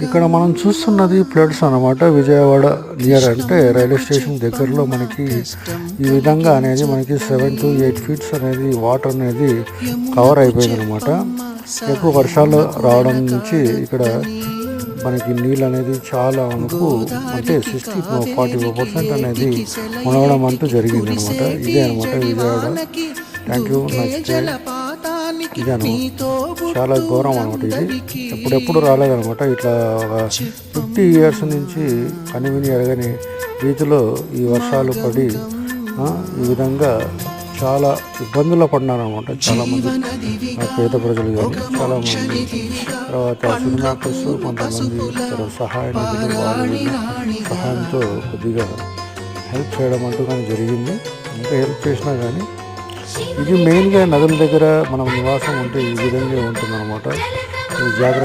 ఇక్కడ మనం చూస్తున్నది ఫ్లడ్స్ అన్నమాట. విజయవాడ నియర్ అంటే రైల్వే స్టేషన్ దగ్గరలో మనకి ఈ విధంగా అనేది మనకి 7 to 8 feet అనేది వాటర్ అనేది కవర్ అయిపోయింది అనమాట. ఎక్కువ వర్షాలు రావడం నుంచి ఇక్కడ మనకి నీళ్ళు అనేది చాలా మనకు అంటే 40% అనేది మునగడం అంటూ జరిగింది అనమాట. ఇదే అనమాట విజయవాడ. Thank you. నచ్చితే ఇది అనమాట చాలా ఘోరం అనమాట. ఇది ఎప్పుడెప్పుడు రాలేదనమాట. ఇట్లా 50 years నుంచి కనివిని ఎరగని రీతిలో ఈ వర్షాలు పడి ఈ విధంగా చాలా ఇబ్బందుల్లో పడినారనమాట చాలామంది పేద ప్రజలు కానీ చాలామంది. తర్వాత సినిమాకర్స్ కొంతమంది సహాయ నిధులు వాళ్ళ సహాయంతో కొద్దిగా హెల్ప్ చేయడం అంటూ కానీ జరిగింది. ఇంకా హెల్ప్ చేసినా కానీ ఇది మెయిన్గా నదుల దగ్గర మనం నివాసం ఉంటే ఈ విధంగా ఉంటుందన్నమాట. జాగ్రత్త